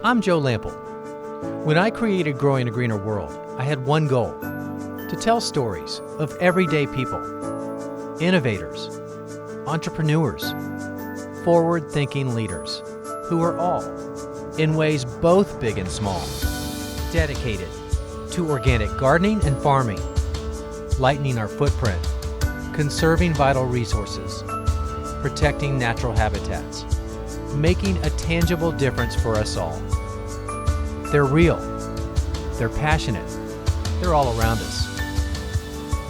I'm Joe Lample. When I created Growing a Greener World, I had one goal: to tell stories of everyday people, innovators, entrepreneurs, forward-thinking leaders who are all, in ways both big and small, dedicated to organic gardening and farming, lightening our footprint, conserving vital resources, protecting natural habitats, making a tangible difference for us all. They're real, they're passionate, they're all around us.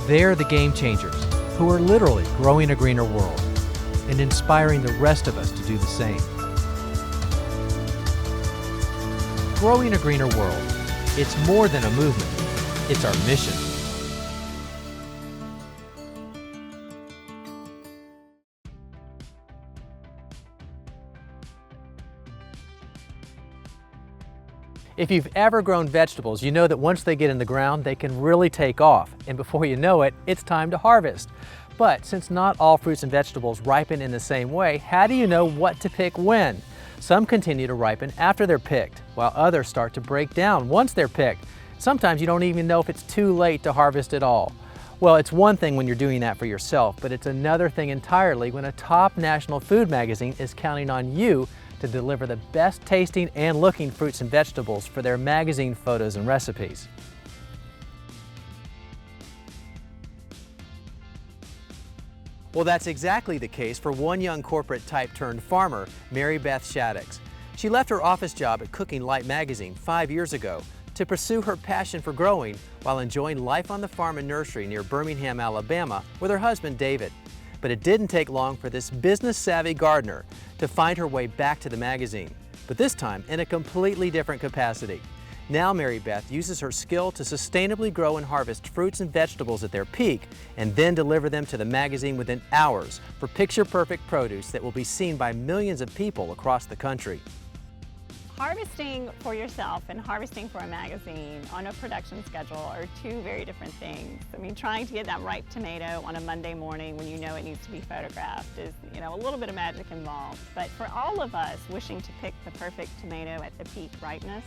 They're the game changers who are literally growing a greener world and inspiring the rest of us to do the same. Growing a Greener World, it's more than a movement, it's our mission. If you've ever grown vegetables, you know that once they get in the ground, they can really take off. And before you know it, it's time to harvest. But since not all fruits and vegetables ripen in the same way, how do you know what to pick when? Some continue to ripen after they're picked, while others start to break down once they're picked. Sometimes you don't even know if it's too late to harvest at all. Well, it's one thing when you're doing that for yourself, but it's another thing entirely when a top national food magazine is counting on you to deliver the best tasting and looking fruits and vegetables for their magazine photos and recipes. Well, that's exactly the case for one young corporate type turned farmer, Mary Beth Shaddix. She left her office job at Cooking Light magazine 5 years ago to pursue her passion for growing while enjoying life on the farm and nursery near Birmingham, Alabama with her husband, David. But it didn't take long for this business-savvy gardener to find her way back to the magazine, but this time in a completely different capacity. Now Mary Beth uses her skill to sustainably grow and harvest fruits and vegetables at their peak and then deliver them to the magazine within hours for picture-perfect produce that will be seen by millions of people across the country. Harvesting for yourself and harvesting for a magazine on a production schedule are two very different things. I mean, trying to get that ripe tomato on a Monday morning when you know it needs to be photographed is, a little bit of magic involved. But for all of us wishing to pick the perfect tomato at the peak ripeness,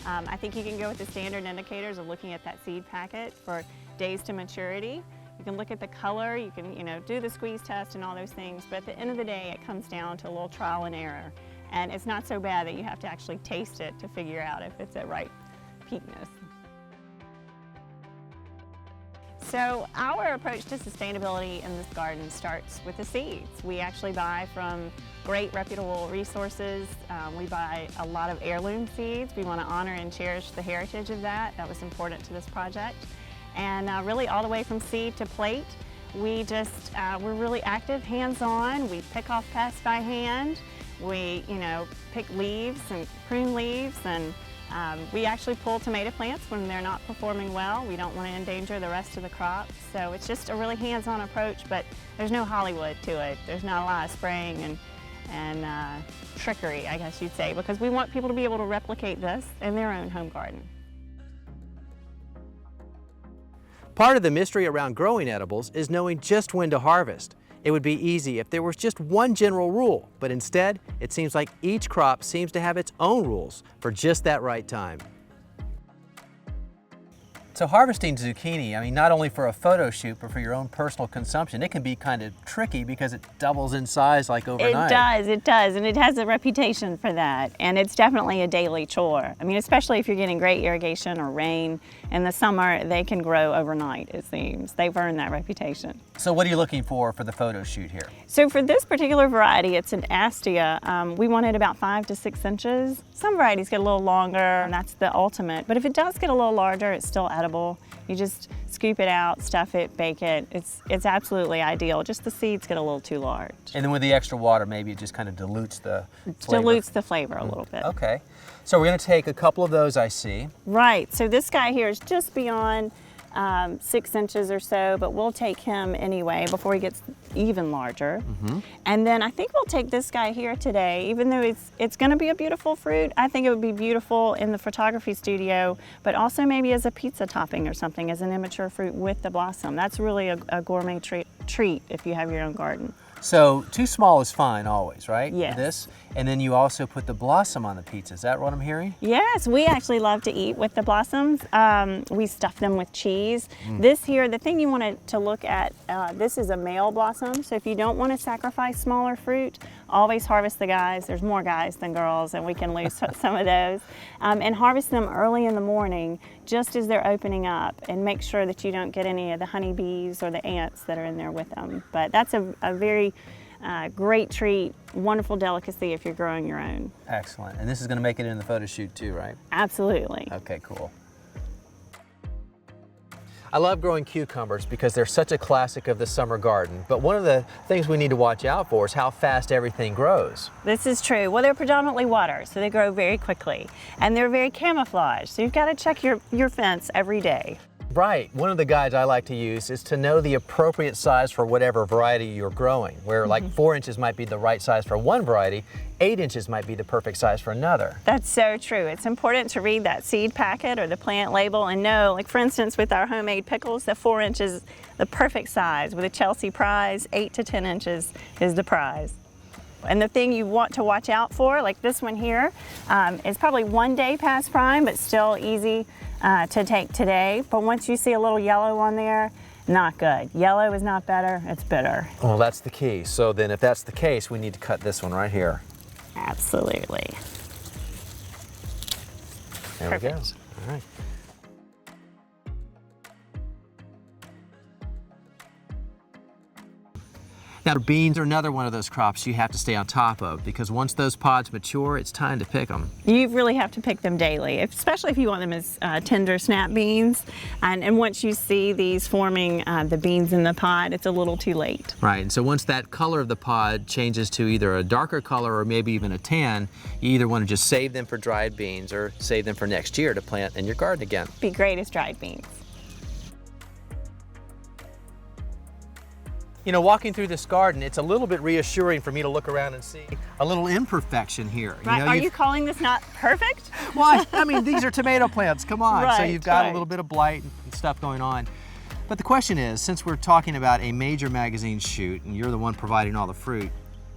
I think you can go with the standard indicators of looking at that seed packet for days to maturity. You can look at the color, you can, do the squeeze test and all those things, but at the end of the day, it comes down to a little trial and error. And it's not so bad that you have to actually taste it to figure out if it's at right peakness. So our approach to sustainability in this garden starts with the seeds. We actually buy from great reputable resources. We buy a lot of heirloom seeds. We want to honor and cherish the heritage of that. That was important to this project. And really all the way from seed to plate, we're really active, hands-on. We pick off pests by hand. We, pick leaves and prune leaves, and we actually pull tomato plants when they're not performing well. We don't want to endanger the rest of the crop. So it's just a really hands-on approach, but there's no Hollywood to it. There's not a lot of spraying and trickery, I guess you'd say, because we want people to be able to replicate this in their own home garden. Part of the mystery around growing edibles is knowing just when to harvest. It would be easy if there was just one general rule, but instead, it seems like each crop seems to have its own rules for just that right time. So harvesting zucchini, not only for a photo shoot, but for your own personal consumption, it can be kind of tricky because it doubles in size like overnight. It does, and it has a reputation for that. And it's definitely a daily chore. Especially if you're getting great irrigation or rain. In the summer, they can grow overnight, it seems. They've earned that reputation. So what are you looking for the photo shoot here? So for this particular variety, it's an Astia. We want it about 5 to 6 inches. Some varieties get a little longer, and that's the ultimate. But if it does get a little larger, it's still edible. You just scoop it out, stuff it, bake it. It's absolutely ideal. Just the seeds get a little too large. And then with the extra water, maybe it just kind of dilutes the flavor. Dilutes the flavor a little bit. Okay. So we're going to take a couple of those, I see. Right. So this guy here is just beyond 6 inches or so, but we'll take him anyway before he gets even larger. And then I think we'll take this guy here today. Even though it's going to be a beautiful fruit, I think it would be beautiful in the photography studio, but also maybe as a pizza topping or something, as an immature fruit with the blossom. That's really a gourmet treat if you have your own garden. So too small is fine always, right? Yes. This, and then you also put the blossom on the pizza. Is that what I'm hearing? Yes, we actually love to eat with the blossoms. We stuff them with cheese. This here, the thing you want to look at, this is a male blossom. So if you don't want to sacrifice smaller fruit, always harvest the guys. There's more guys than girls, and we can lose some of those. And harvest them early in the morning, just as they're opening up, and make sure that you don't get any of the honeybees or the ants that are in there with them. But that's a very great treat, wonderful delicacy if you're growing your own. Excellent. And this is going to make it in the photo shoot too, right? Absolutely. Okay, cool. I love growing cucumbers because they're such a classic of the summer garden. But one of the things we need to watch out for is how fast everything grows. This is true. Well, they're predominantly water, so they grow very quickly. And they're very camouflaged, so you've got to check your fence every day. Right. One of the guides I like to use is to know the appropriate size for whatever variety you're growing, where like 4 inches might be the right size for one variety, 8 inches might be the perfect size for another. That's so true. It's important to read that seed packet or the plant label and know, like for instance, with our homemade pickles, the 4 inches, the perfect size. With a Chelsea prize, 8 to 10 inches is the prize. And the thing you want to watch out for, like this one here, is probably 1 day past prime, but still easy to take today. But once you see a little yellow on there, not good. Yellow is not better, it's bitter. Well, that's the key. So then if that's the case, we need to cut this one right here. Absolutely. There we go. All right. Now, beans are another one of those crops you have to stay on top of, because once those pods mature, it's time to pick them. You really have to pick them daily, especially if you want them as tender snap beans. And once you see these forming the beans in the pod, it's a little too late. Right, and so once that color of the pod changes to either a darker color or maybe even a tan, you either want to just save them for dried beans or save them for next year to plant in your garden again. Be great as dried beans. You know, walking through this garden, it's a little bit reassuring for me to look around and see a little imperfection here. Right. You know, are you calling this not perfect? Well, I mean, these are tomato plants, come on. Right, so you've got right. a little bit of blight and stuff going on. But the question is, since we're talking about a major magazine shoot and you're the one providing all the fruit,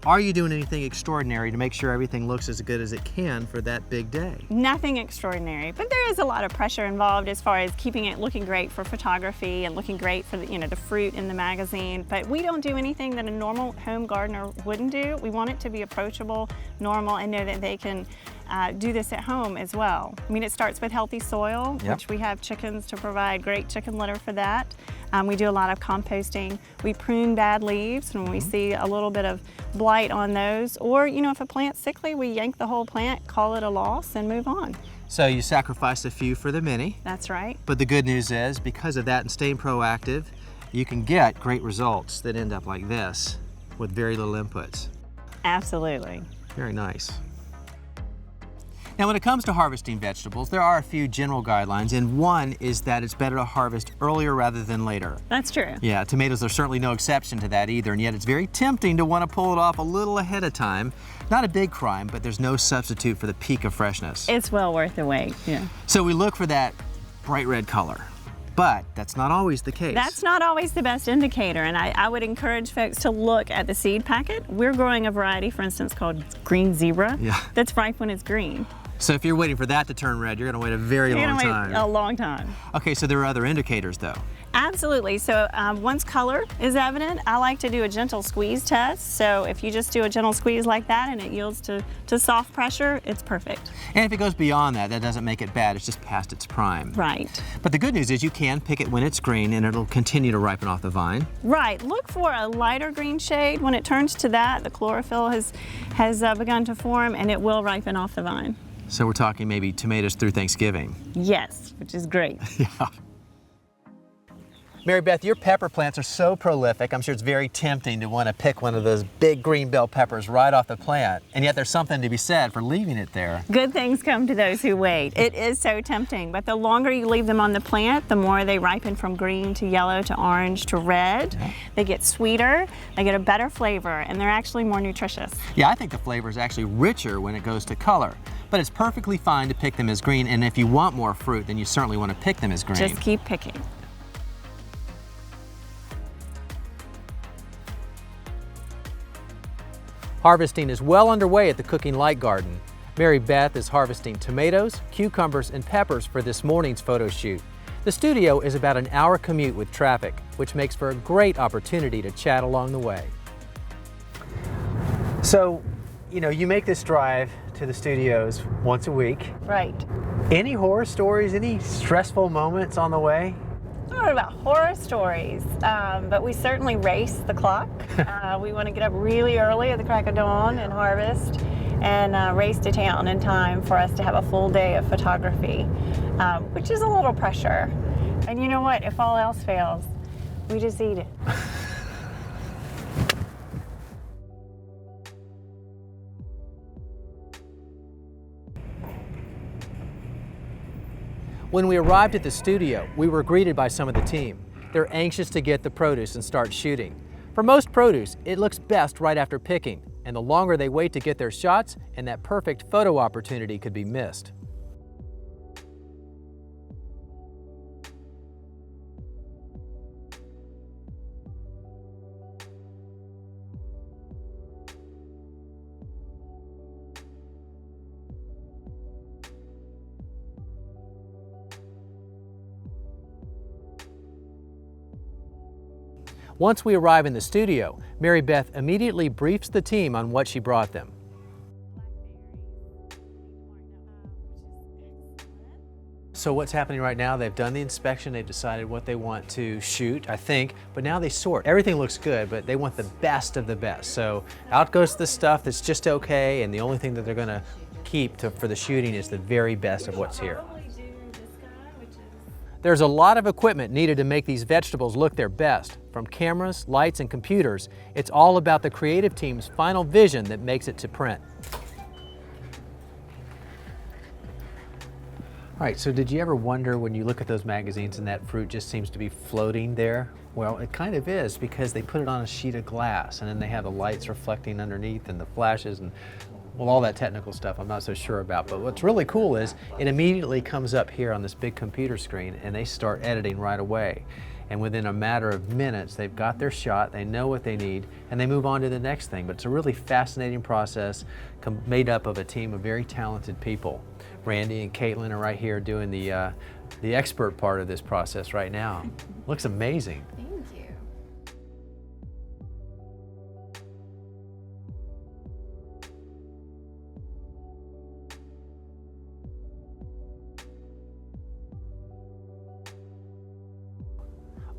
are you doing anything extraordinary to make sure everything looks as good as it can for that big day? Nothing extraordinary, but there is a lot of pressure involved as far as keeping it looking great for photography and looking great for the fruit in the magazine. But we don't do anything that a normal home gardener wouldn't do. We want it to be approachable, normal, and know that they can do this at home as well. I mean, it starts with healthy soil, Yep. which we have chickens to provide great chicken litter for that. We do a lot of composting. We prune bad leaves when we see a little bit of blight on those. Or, if a plant's sickly, we yank the whole plant, call it a loss, and move on. So you sacrifice a few for the many. That's right. But the good news is, because of that and staying proactive, you can get great results that end up like this with very little inputs. Absolutely. Very nice. Now, when it comes to harvesting vegetables, there are a few general guidelines, and one is that it's better to harvest earlier rather than later. That's true. Yeah, tomatoes are certainly no exception to that either, and yet it's very tempting to want to pull it off a little ahead of time. Not a big crime, but there's no substitute for the peak of freshness. It's well worth the wait, yeah. So we look for that bright red color, but that's not always the case. That's not always the best indicator, and I would encourage folks to look at the seed packet. We're growing a variety, for instance, called Green Zebra, Yeah. that's ripe when it's green. So if you're waiting for that to turn red, you're going to wait a very You're long gonna time. wait a long time. Okay, so there are other indicators though. Absolutely. So once color is evident, I like to do a gentle squeeze test. So if you just do a gentle squeeze like that and it yields to soft pressure, it's perfect. And if it goes beyond that, that doesn't make it bad. It's just past its prime. Right. But the good news is you can pick it when it's green and it'll continue to ripen off the vine. Right. Look for a lighter green shade. When it turns to that, the chlorophyll has begun to form and it will ripen off the vine. So we're talking maybe tomatoes through Thanksgiving. Yes, which is great. Yeah. Mary Beth, your pepper plants are so prolific, I'm sure it's very tempting to want to pick one of those big green bell peppers right off the plant, and yet there's something to be said for leaving it there. Good things come to those who wait. It is so tempting, but the longer you leave them on the plant, the more they ripen from green to yellow to orange to red. Yeah. They get sweeter, they get a better flavor, and they're actually more nutritious. Yeah, I think the flavor is actually richer when it goes to color, but it's perfectly fine to pick them as green, and if you want more fruit, then you certainly want to pick them as green. Just keep picking. Harvesting is well underway at the Cooking Light Garden. Mary Beth is harvesting tomatoes, cucumbers, and peppers for this morning's photo shoot. The studio is about an hour commute with traffic, which makes for a great opportunity to chat along the way. So, you make this drive to the studios once a week. Right. Any horror stories, any stressful moments on the way? I don't know about horror stories, but we certainly race the clock. We want to get up really early at the crack of dawn and harvest and race to town in time for us to have a full day of photography, which is a little pressure. And you know what? If all else fails, we just eat it. When we arrived at the studio, we were greeted by some of the team. They're anxious to get the produce and start shooting. For most produce, it looks best right after picking, and the longer they wait to get their shots, and that perfect photo opportunity could be missed. Once we arrive in the studio, Mary Beth immediately briefs the team on what she brought them. So what's happening right now, they've done the inspection, they've decided what they want to shoot, I think, but now they sort. Everything looks good, but they want the best of the best. So out goes the stuff that's just okay, and the only thing that they're gonna keep for the shooting is the very best of what's here. There's a lot of equipment needed to make these vegetables look their best. From cameras, lights, and computers, it's all about the creative team's final vision that makes it to print. All right, so did you ever wonder when you look at those magazines and that fruit just seems to be floating there? Well, it kind of is, because they put it on a sheet of glass and then they have the lights reflecting underneath and the flashes and all that technical stuff I'm not so sure about. But what's really cool is it immediately comes up here on this big computer screen and they start editing right away. And within a matter of minutes, they've got their shot, they know what they need, and they move on to the next thing. But it's a really fascinating process made up of a team of very talented people. Randy and Caitlin are right here doing the expert part of this process right now. Looks amazing. Thank you.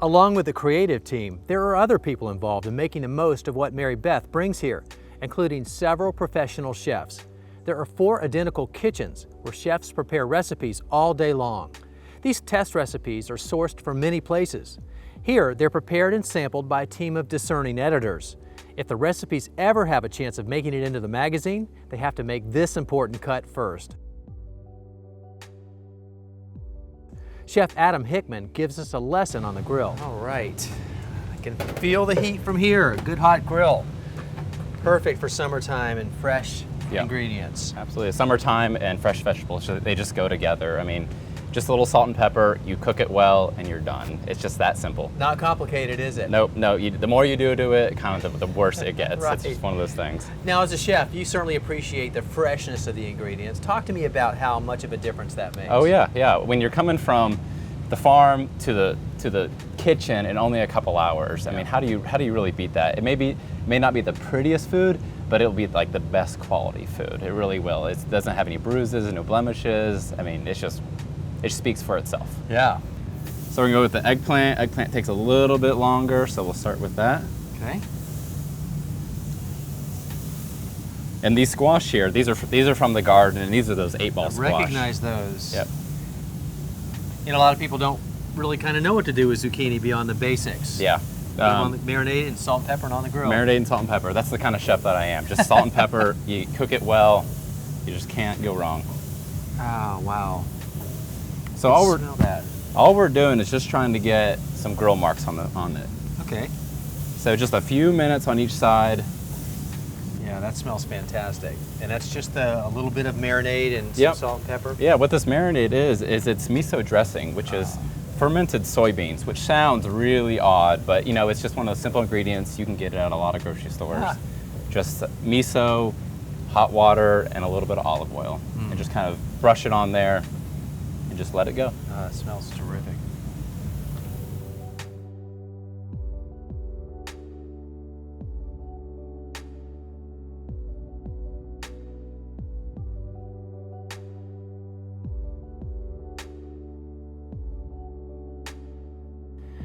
Along with the creative team, there are other people involved in making the most of what Mary Beth brings here, including several professional chefs. There are 4 identical kitchens where chefs prepare recipes all day long. These test recipes are sourced from many places. Here, they're prepared and sampled by a team of discerning editors. If the recipes ever have a chance of making it into the magazine, they have to make this important cut first. Chef Adam Hickman gives us a lesson on the grill. All right, I can feel the heat from here. Good hot grill. Perfect for summertime and fresh ingredients. Absolutely, summertime and fresh vegetables, they just go together. I mean, just a little salt and pepper, you cook it well, and you're done. It's just that simple. Not complicated, is it? Nope, no, the more you do to it, kind of the worse it gets. Right. It's just one of those things. Now, as a chef, you certainly appreciate the freshness of the ingredients. Talk to me about how much of a difference that makes. Oh yeah. When you're coming from the farm to the kitchen in only a couple hours, I mean, how do you really beat that? It may not be the prettiest food, but it'll be like the best quality food. It really will. It doesn't have any bruises, no blemishes. I mean, it speaks for itself. Yeah. So we're gonna go with the eggplant. Eggplant takes a little bit longer, so we'll start with that. Okay. And these squash here, these are from the garden, and these are those 8-ball squash. Recognize those. Yep. You know, a lot of people don't really kind of know what to do with zucchini beyond the basics. Yeah. Marinate and salt and pepper and on the grill. Marinade and salt and pepper. That's the kind of chef that I am. Just salt and pepper. You cook it well. You just can't go wrong. Oh, wow. So all we're doing is just trying to get some grill marks on it. Okay. So just a few minutes on each side. Yeah, that smells fantastic. And that's just a little bit of marinade and some salt and pepper? Yeah, what this marinade is it's miso dressing, which is fermented soybeans, which sounds really odd, but it's just one of those simple ingredients. You can get it at a lot of grocery stores. just miso, hot water, and a little bit of olive oil. And just kind of brush it on there and just let it go. It smells terrific.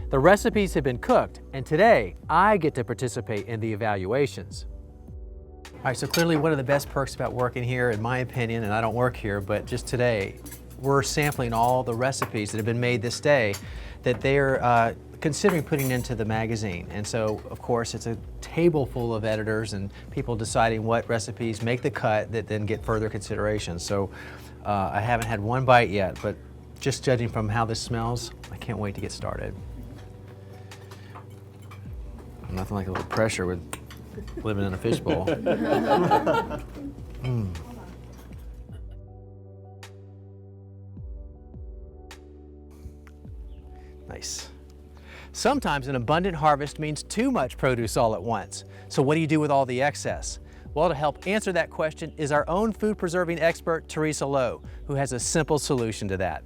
The recipes have been cooked, and today I get to participate in the evaluations. All right, so clearly one of the best perks about working here, in my opinion, and I don't work here, but just today, we're sampling all the recipes that have been made this day that they're considering putting into the magazine. And so, of course, it's a table full of editors and people deciding what recipes make the cut that then get further consideration. So I haven't had one bite yet, but just judging from how this smells, I can't wait to get started. Nothing like a little pressure with living in a fishbowl. Nice. Sometimes an abundant harvest means too much produce all at once. So what do you do with all the excess? Well, to help answer that question is our own food preserving expert, Teresa Lowe, who has a simple solution to that.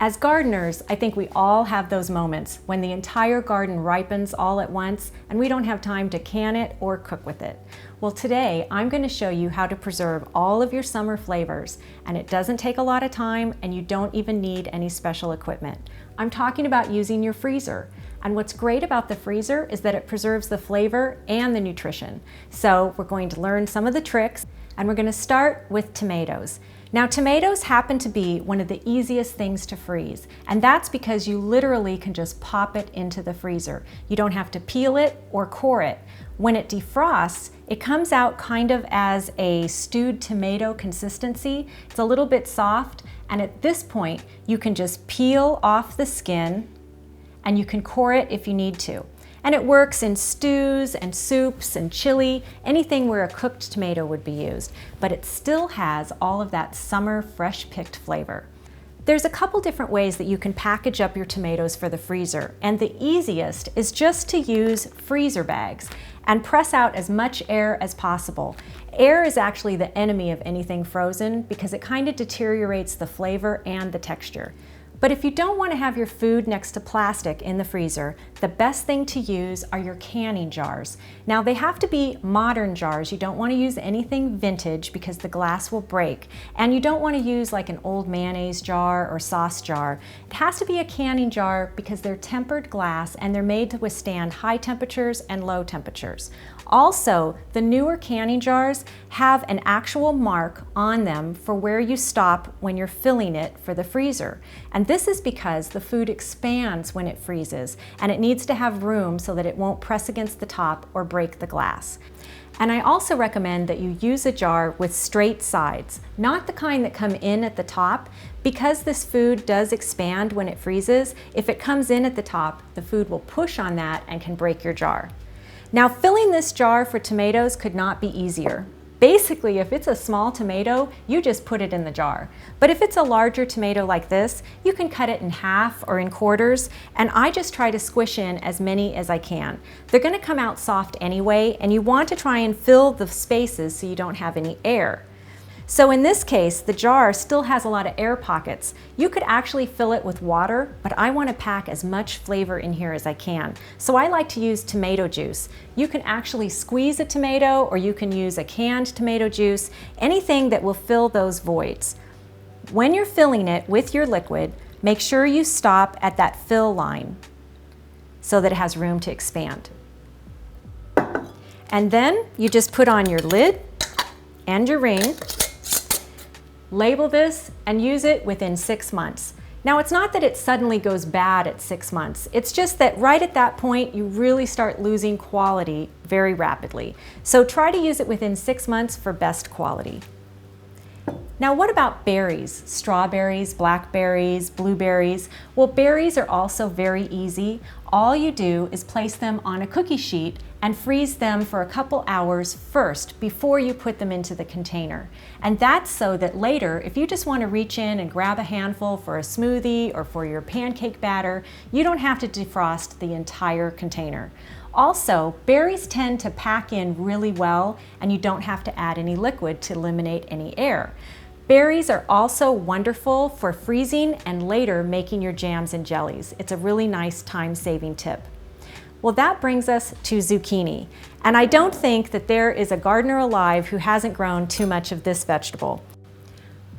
As gardeners, I think we all have those moments when the entire garden ripens all at once and we don't have time to can it or cook with it. Well, today I'm going to show you how to preserve all of your summer flavors, and it doesn't take a lot of time and you don't even need any special equipment. I'm talking about using your freezer. And what's great about the freezer is that it preserves the flavor and the nutrition. So we're going to learn some of the tricks, and we're going to start with tomatoes. Now, tomatoes happen to be one of the easiest things to freeze, and that's because you literally can just pop it into the freezer. You don't have to peel it or core it. When it defrosts, it comes out kind of as a stewed tomato consistency. It's a little bit soft, and at this point, you can just peel off the skin and you can core it if you need to. And it works in stews and soups and chili, anything where a cooked tomato would be used, but it still has all of that summer fresh picked flavor. There's a couple different ways that you can package up your tomatoes for the freezer, and the easiest is just to use freezer bags and press out as much air as possible. Air is actually the enemy of anything frozen because it kind of deteriorates the flavor and the texture. But if you don't want to have your food next to plastic in the freezer, the best thing to use are your canning jars. Now, they have to be modern jars. You don't want to use anything vintage because the glass will break. And you don't want to use like an old mayonnaise jar or sauce jar. It has to be a canning jar because they're tempered glass and they're made to withstand high temperatures and low temperatures. Also, the newer canning jars have an actual mark on them for where you stop when you're filling it for the freezer. And this is because the food expands when it freezes, and it needs to have room so that it won't press against the top or break the glass. And I also recommend that you use a jar with straight sides, not the kind that come in at the top. Because this food does expand when it freezes, if it comes in at the top, the food will push on that and can break your jar. Now, filling this jar for tomatoes could not be easier. Basically, if it's a small tomato, you just put it in the jar. But if it's a larger tomato like this, you can cut it in half or in quarters, and I just try to squish in as many as I can. They're going to come out soft anyway, and you want to try and fill the spaces so you don't have any air. So in this case, the jar still has a lot of air pockets. You could actually fill it with water, but I want to pack as much flavor in here as I can. So I like to use tomato juice. You can actually squeeze a tomato, or you can use a canned tomato juice, anything that will fill those voids. When you're filling it with your liquid, make sure you stop at that fill line so that it has room to expand. And then you just put on your lid and your ring. Label this and use it within 6 months. Now, it's not that it suddenly goes bad at 6 months. It's just that right at that point, you really start losing quality very rapidly. So try to use it within 6 months for best quality. Now, what about berries? Strawberries, blackberries, blueberries? Well, berries are also very easy. All you do is place them on a cookie sheet and freeze them for a couple hours first before you put them into the container. And that's so that later, if you just want to reach in and grab a handful for a smoothie or for your pancake batter, you don't have to defrost the entire container. Also, berries tend to pack in really well, and you don't have to add any liquid to eliminate any air. Berries are also wonderful for freezing and later making your jams and jellies. It's a really nice time-saving tip. Well, that brings us to zucchini. And I don't think that there is a gardener alive who hasn't grown too much of this vegetable.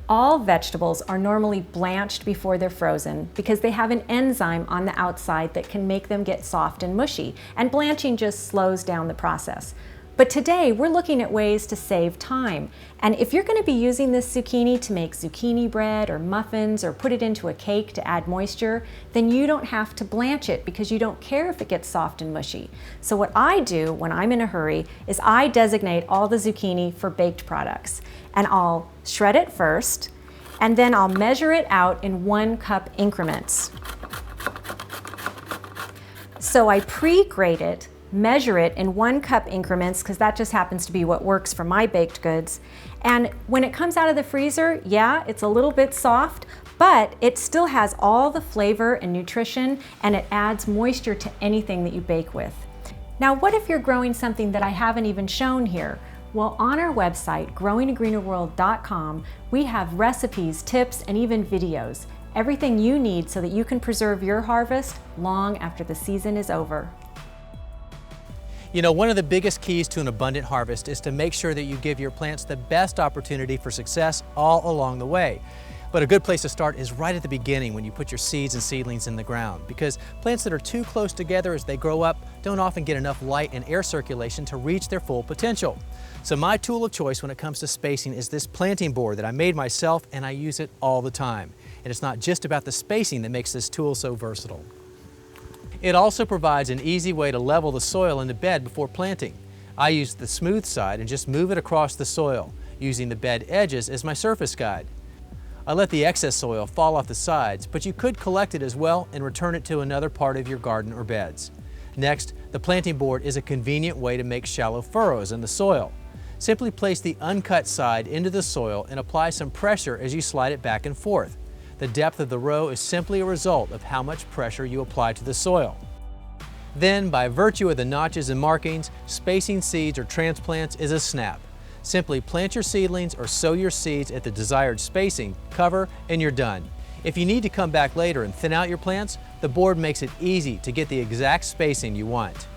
All vegetables are normally blanched before they're frozen because they have an enzyme on the outside that can make them get soft and mushy, and blanching just slows down the process. But today we're looking at ways to save time. And if you're going to be using this zucchini to make zucchini bread or muffins or put it into a cake to add moisture, then you don't have to blanch it because you don't care if it gets soft and mushy. So what I do when I'm in a hurry is I designate all the zucchini for baked products. And I'll shred it first, and then I'll measure it out in 1 cup increments. So I pre-grate it, measure it in 1 cup increments because that just happens to be what works for my baked goods. And when it comes out of the freezer, yeah, it's a little bit soft, but it still has all the flavor and nutrition, and it adds moisture to anything that you bake with. Now, what if you're growing something that I haven't even shown here? Well, on our website, growingagreenerworld.com, we have recipes, tips, and even videos. Everything you need so that you can preserve your harvest long after the season is over. You know, one of the biggest keys to an abundant harvest is to make sure that you give your plants the best opportunity for success all along the way. But a good place to start is right at the beginning when you put your seeds and seedlings in the ground, because plants that are too close together as they grow up don't often get enough light and air circulation to reach their full potential. So my tool of choice when it comes to spacing is this planting board that I made myself, and I use it all the time. And it's not just about the spacing that makes this tool so versatile. It also provides an easy way to level the soil in the bed before planting. I use the smooth side and just move it across the soil, using the bed edges as my surface guide. I let the excess soil fall off the sides, but you could collect it as well and return it to another part of your garden or beds. Next, the planting board is a convenient way to make shallow furrows in the soil. Simply place the uncut side into the soil and apply some pressure as you slide it back and forth. The depth of the row is simply a result of how much pressure you apply to the soil. Then, by virtue of the notches and markings, spacing seeds or transplants is a snap. Simply plant your seedlings or sow your seeds at the desired spacing, cover, and you're done. If you need to come back later and thin out your plants, the board makes it easy to get the exact spacing you want.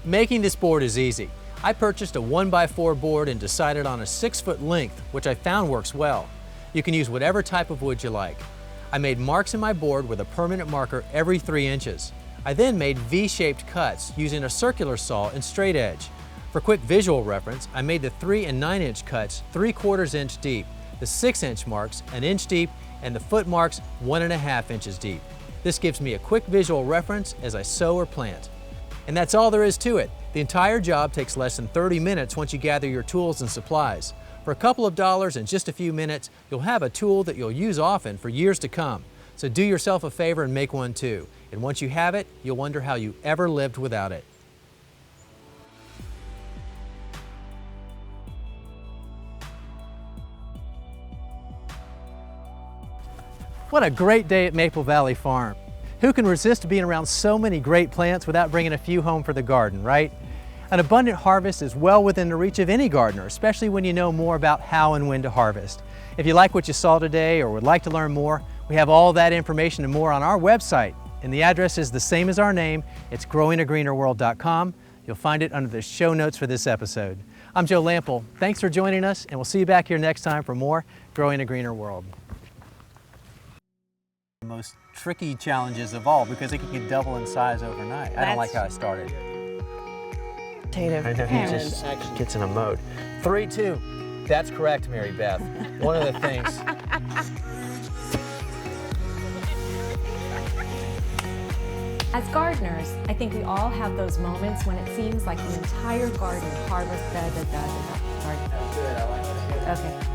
Making this board is easy. I purchased a 1x4 board and decided on a 6-foot length, which I found works well. You can use whatever type of wood you like. I made marks in my board with a permanent marker every 3 inches. I then made V-shaped cuts using a circular saw and straight edge. For quick visual reference, I made the 3 and 9 inch cuts 3/4 inch deep, the 6 inch marks 1 inch deep, and the foot marks 1.5 inches deep. This gives me a quick visual reference as I sow or plant. And that's all there is to it. The entire job takes less than 30 minutes once you gather your tools and supplies. For a couple of dollars and just a few minutes, you'll have a tool that you'll use often for years to come. So do yourself a favor and make one too. And once you have it, you'll wonder how you ever lived without it. What a great day at Maple Valley Farm. Who can resist being around so many great plants without bringing a few home for the garden, right? An abundant harvest is well within the reach of any gardener, especially when you know more about how and when to harvest. If you like what you saw today or would like to learn more, we have all that information and more on our website. And the address is the same as our name. It's growingagreenerworld.com. You'll find it under the show notes for this episode. I'm Joe Lample. Thanks for joining us, and we'll see you back here next time for more Growing a Greener World. The most tricky challenges of all, because it can double in size overnight. I don't like how I started. I know, he just gets in a mode. 3, 2. That's correct, Mary Beth. One of the things. As gardeners, I think we all have those moments when it seems like the entire garden harvests. That's good. I like that. Okay.